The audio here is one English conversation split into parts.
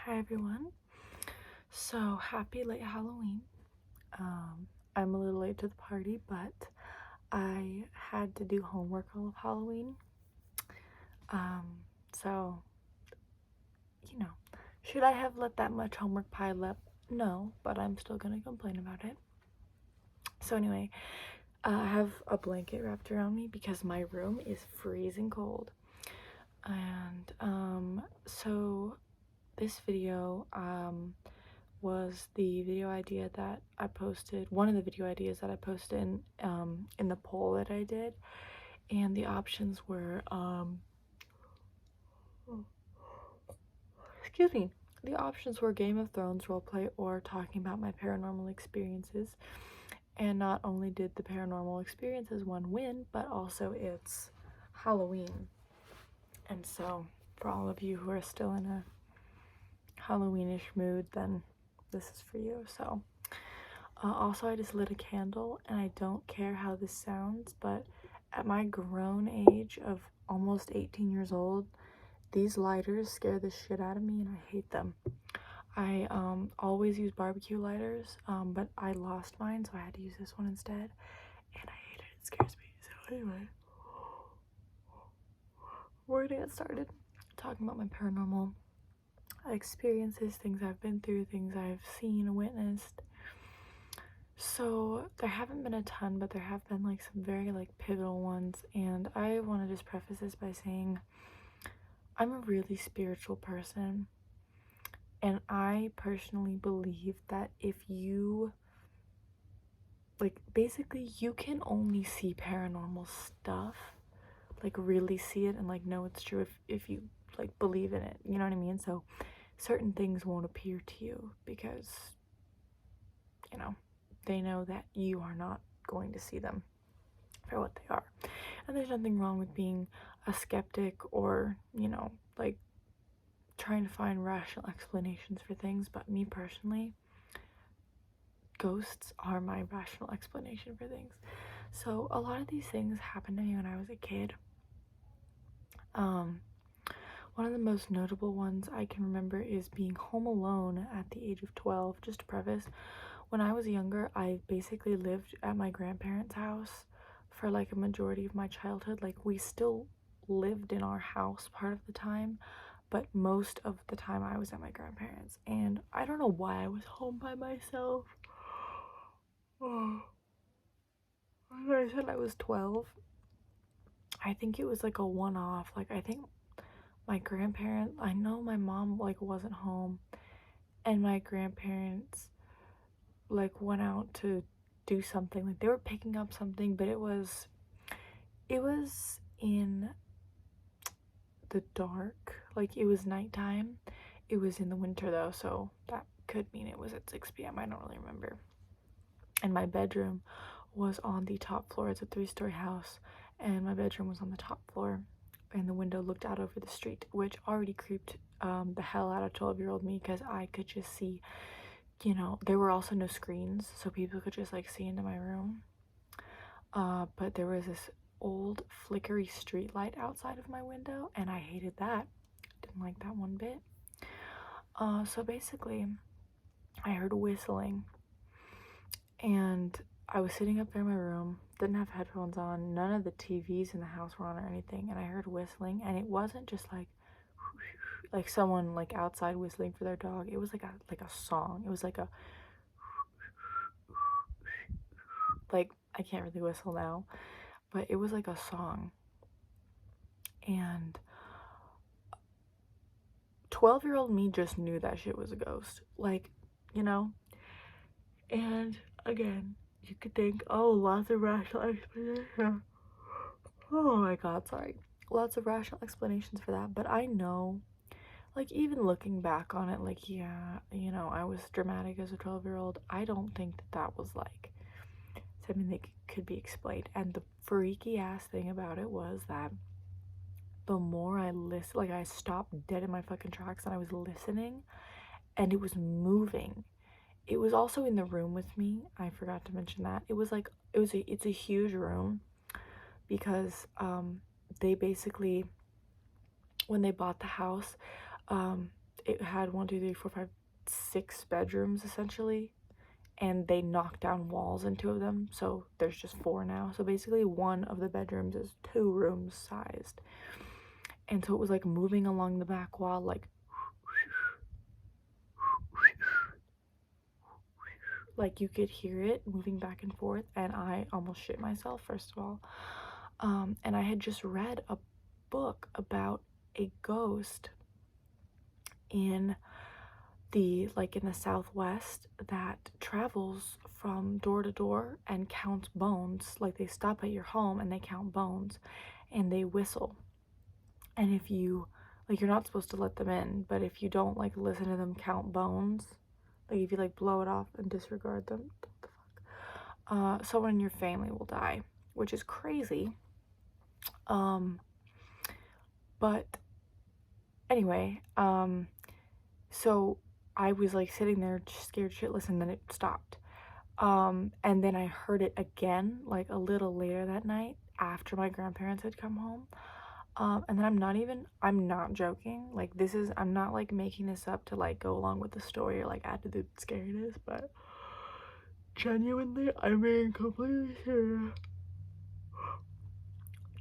Hi everyone. So happy late Halloween. I'm a little late to the party, but I had to do homework all of Halloween. So should I have let that much homework pile up? No, but I'm still gonna complain about it. So anyway, I have a blanket wrapped around me because my room is freezing cold. And so this video was the video idea that I posted, one of the video ideas that I posted in the poll that I did, and the options were excuse me, the options were Game of Thrones roleplay or talking about my paranormal experiences. And not only did the paranormal experiences one win, but also it's Halloween. And so for all of you who are still in a Halloweenish mood, then this is for you. So also, I just lit a candle, and I don't care how this sounds, but at my grown age of almost 18 years old, these lighters scare the shit out of me, and I hate them. I always use barbecue lighters, but I lost mine, so I had to use this one instead, and I hate it. It scares me. So anyway, we're gonna get started talking about my paranormal experiences, things I've been through, things I've seen, witnessed. So there haven't been a ton, but there have been like some very pivotal ones, and I want to just preface this by saying I'm a really spiritual person, and I personally believe that if you basically you can only see paranormal stuff, really see it and know it's true if you believe in it, you know what I mean? So certain things won't appear to you because they know that you are not going to see them for what they are. And there's nothing wrong with being a skeptic or, trying to find rational explanations for things. But me personally, ghosts are my rational explanation for things. So a lot of these things happened to me when I was a kid. One of the most notable ones I can remember is being home alone at the age of 12. Just to preface, when I was younger, I basically lived at my grandparents' house for a majority of my childhood. We still lived in our house part of the time, but most of the time I was at my grandparents', and I don't know why I was home by myself. When I said I was 12, I think it was a one-off. I think my grandparents, I know my mom wasn't home, and my grandparents went out to do something. They were picking up something, but it was in the dark. It was nighttime. It was in the winter though, so that could mean it was at 6 p.m. I don't really remember. And my bedroom was on the top floor. It's a 3-story house, and my bedroom was on the top floor, and the window looked out over the street, which already creeped the hell out of 12-year-old me because I could just see, there were also no screens, so people could just see into my room. But there was this old flickery street light outside of my window, and I hated that. Didn't like that one bit. So basically, I heard whistling, and I was sitting up there in my room, didn't have headphones on, none of the TVs in the house were on or anything, and I heard whistling, and it wasn't just like someone outside whistling for their dog. It was like a song. It was a I can't really whistle now, but it was like a song. And 12-year-old me just knew that shit was a ghost, and again, you could think, oh, lots of rational explanation. Oh my god, sorry. Lots of rational explanations for that, but I know, even looking back on it, yeah, I was dramatic as a 12-year-old. I don't think that was something that could be explained. And the freaky ass thing about it was that the more I listened, I stopped dead in my fucking tracks and I was listening, and it was moving. It was also in the room with me. I forgot to mention that. It's a huge room because they basically, when they bought the house, it had 1, 2, 3, 4, 5, 6 bedrooms essentially, and they knocked down walls in 2 of them, so there's just 4 now. So basically one of the bedrooms is 2 rooms sized. And so it was like moving along the back wall, like you could hear it moving back and forth, and I almost shit myself, first of all. And I had just read a book about a ghost in the Southwest that travels from door to door and counts bones. Like, they stop at your home and they count bones and they whistle. And if you, like, you're not supposed to let them in, but if you don't like listen to them count bones, like if you like blow it off and disregard them, what the fuck, someone in your family will die, which is crazy. But anyway, so I was like sitting there scared shitless, and then it stopped. And then I heard it again like a little later that night after my grandparents had come home. And then I'm not joking. Like, I'm not like making this up to like go along with the story or like add to the scariness, but genuinely, I'm being completely serious.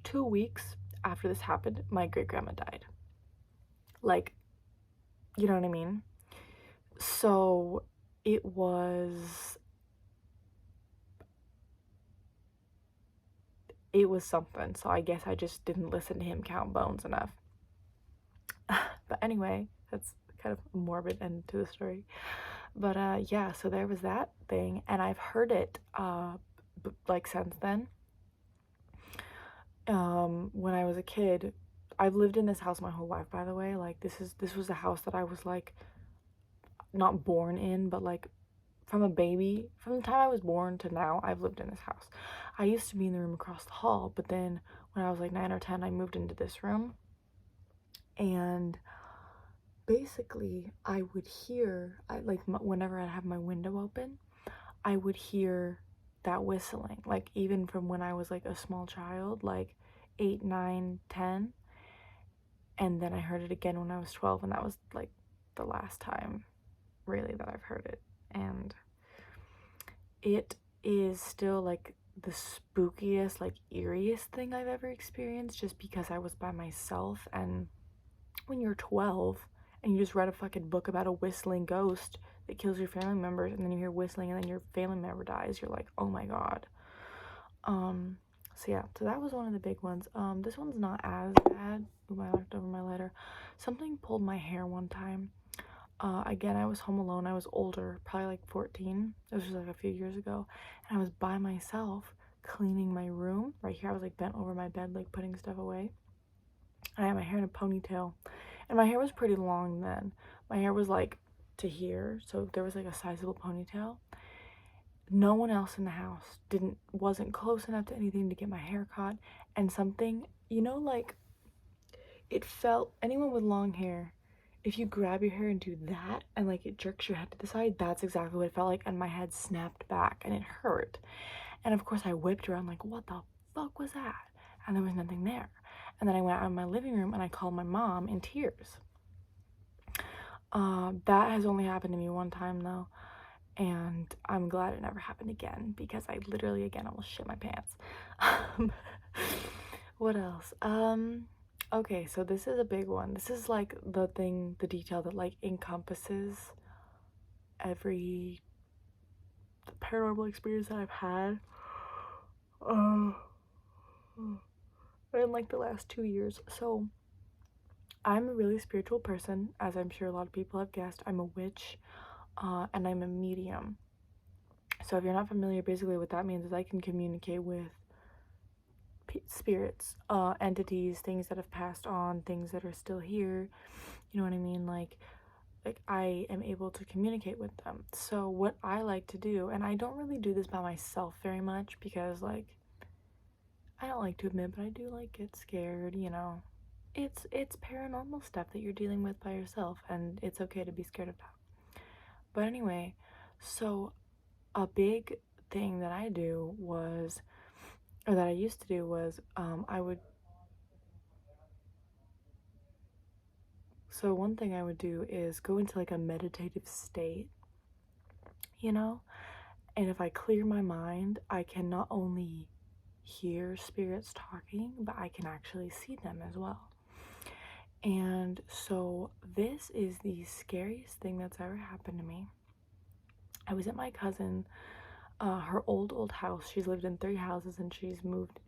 2 weeks after this happened, my great grandma died. Like, you know what I mean? So it was something. So I guess I just didn't listen to him count bones enough. But anyway, that's kind of a morbid end to the story. But yeah, so there was that thing, and I've heard it like since then. When I was a kid, I've lived in this house my whole life, by the way. Like, this was a house that I was like not born in, but like from a baby, from the time I was born to now, I've lived in this house. I used to be in the room across the hall, but then when I was like 9 or 10, I moved into this room. And basically, I would hear, whenever I have my window open, I would hear that whistling, like even from when I was like a small child, like 8, 9, 10. And then I heard it again when I was 12, and that was like the last time really that I've heard it. And it is still like the spookiest, like eeriest thing I've ever experienced, just because I was by myself. And when you're 12 and you just read a fucking book about a whistling ghost that kills your family members, and then you hear whistling and then your family member dies, you're like, oh my god. So yeah, so that was one of the big ones. This one's not as bad. Ooh, I knocked over my lighter. Something pulled my hair one time. Again, I was home alone. I was older, probably like 14. This was like a few years ago. And I was by myself cleaning my room. Right here, I was like bent over my bed, like putting stuff away. And I had my hair in a ponytail. And my hair was pretty long then. My hair was like to here, so there was like a sizable ponytail. No one else in the house wasn't close enough to anything to get my hair caught. And something, like, it felt, anyone with long hair, if you grab your hair and do that and like it jerks your head to the side, that's exactly what it felt like. And my head snapped back and it hurt. And of course I whipped around like, what the fuck was that? And there was nothing there. And then I went out in my living room and I called my mom in tears. That has only happened to me one time though, and I'm glad it never happened again, because I literally again almost shit my pants. What else? Okay, so this is a big one. This is like the detail that like encompasses every paranormal experience that I've had in like the last 2 years. So I'm a really spiritual person, as I'm sure a lot of people have guessed. I'm a witch, and I'm a medium. So if you're not familiar, basically what that means is I can communicate with spirits, entities, things that have passed on, things that are still here. You know what I mean? Like I am able to communicate with them. So what I like to do, and I don't really do this by myself very much, because like I don't like to admit, but I do like get scared, It's paranormal stuff that you're dealing with by yourself, and it's okay to be scared of that. But anyway, so a big thing that I do was, or that I used to do was, I would, So one thing I would do is go into like a meditative state, you know? And if I clear my mind, I can not only hear spirits talking, but I can actually see them as well. And so this is the scariest thing that's ever happened to me. I was at my cousin, her old house. She's lived in 3 houses and she's moved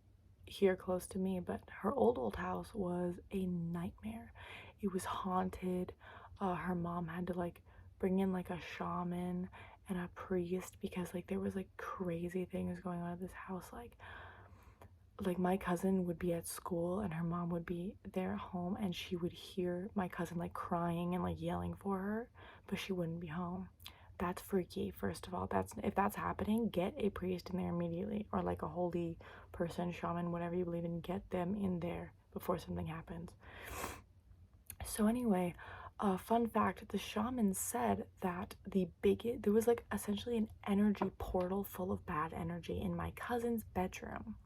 here close to me, but her old house was a nightmare. It was haunted. Her mom had to like bring in like a shaman and a priest because like there was like crazy things going on at this house. Like my cousin would be at school and her mom would be there at home and she would hear my cousin like crying and like yelling for her, but she wouldn't be home. That's freaky. First of all, that's if that's happening, get a priest in there immediately, or like a holy person, shaman, whatever you believe in, get them in there before something happens. So anyway, fun fact, the shaman said that there was like essentially an energy portal full of bad energy in my cousin's bedroom.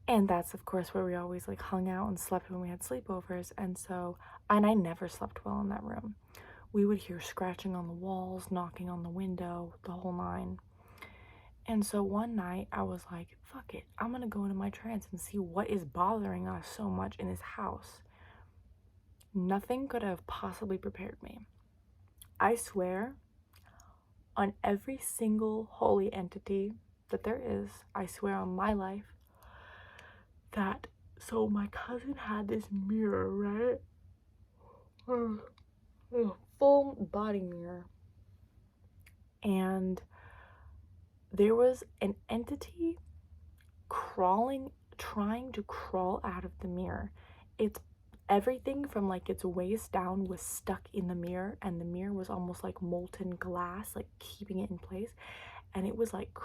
And that's of course where we always like hung out and slept when we had sleepovers. And I never slept well in that room. We would hear scratching on the walls, knocking on the window, the whole nine. And so one night I was like, fuck it, I'm gonna go into my trance and see what is bothering us so much in this house. Nothing could have possibly prepared me. I swear on every single holy entity that there is, I swear on my life, that so my cousin had this mirror, right? A full body mirror. And there was an entity trying to crawl out of the mirror. It's everything from like its waist down was stuck in the mirror, and the mirror was almost like molten glass, like keeping it in place. And it was like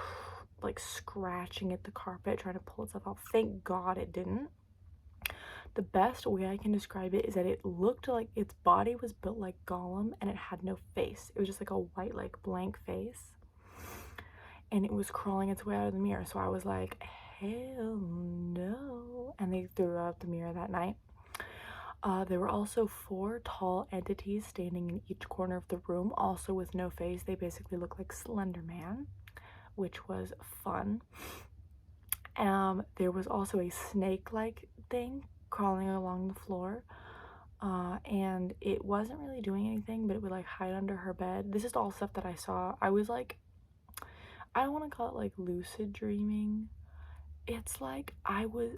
scratching at the carpet, trying to pull itself out. Thank God it didn't. The best way I can describe it is that it looked like its body was built like Gollum and it had no face. It was just like a white, like blank face. And it was crawling its way out of the mirror. So I was like, hell no. And they threw out the mirror that night. There were also 4 tall entities standing in each corner of the room, also with no face. They basically looked like Slender Man, which was fun. There was also a snake-like thing crawling along the floor. And it wasn't really doing anything, but it would like hide under her bed. This is all stuff that I saw. I was like, I don't want to call it like lucid dreaming. It's like I was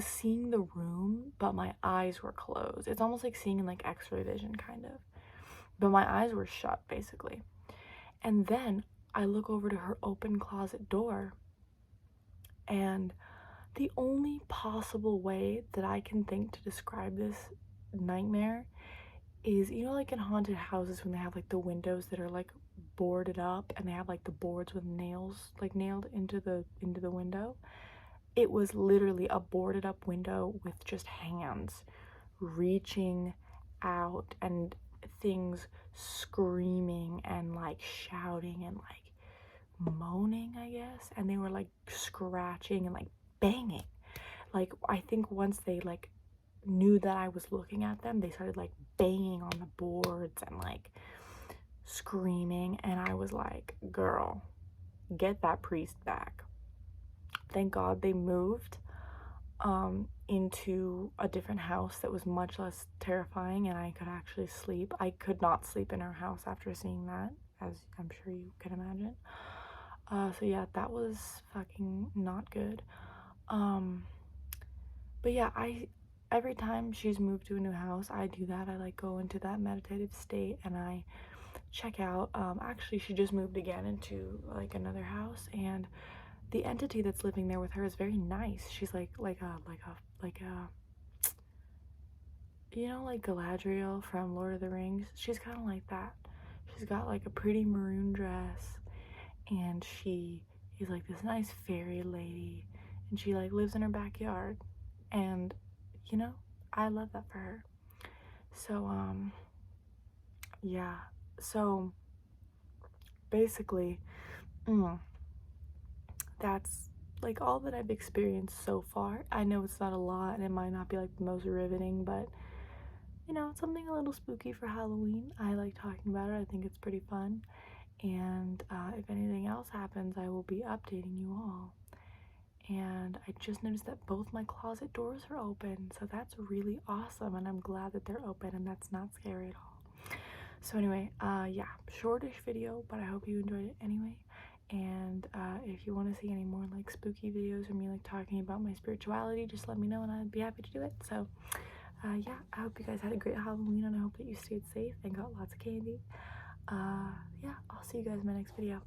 seeing the room, but my eyes were closed. It's almost like seeing in like X-ray vision, kind of. But my eyes were shut, basically. And then I look over to her open closet door, and the only possible way that I can think to describe this nightmare is, you know, like in haunted houses when they have like the windows that are like boarded up and they have like the boards with nails like nailed into the window. It was literally a boarded up window with just hands reaching out and things screaming and like shouting and like moaning, I guess. And they were like scratching and like banging. Like I think once they like knew that I was looking at them, they started like banging on the boards and like screaming. And I was like, girl, get that priest back. Thank God they moved into a different house that was much less terrifying and I could actually sleep. I could not sleep in our house after seeing that, as I'm sure you can imagine. So yeah, that was fucking not good. But yeah, every time she's moved to a new house, I do that. I like go into that meditative state and I check out. Actually, she just moved again into like another house, and the entity that's living there with her is very nice. She's like a you know, like Galadriel from Lord of the Rings. She's kind of like that. She's got like a pretty maroon dress, and she is like this nice fairy lady, and she like lives in her backyard, and you know, I love that for her. So yeah, so basically that's like all that I've experienced so far. I know it's not a lot and it might not be like the most riveting, but you know, something a little spooky for Halloween. I like talking about it. I think it's pretty fun. And if anything else happens, I will be updating you all. And I just noticed that both my closet doors are open, so that's really awesome, and I'm glad that they're open, and that's not scary at all. So anyway, yeah, shortish video, but I hope you enjoyed it anyway. And if you want to see any more like spooky videos or me like talking about my spirituality, just let me know and I'd be happy to do it. So yeah, I hope you guys had a great Halloween, and I hope that you stayed safe and got lots of candy. Yeah, I'll see you guys in my next video.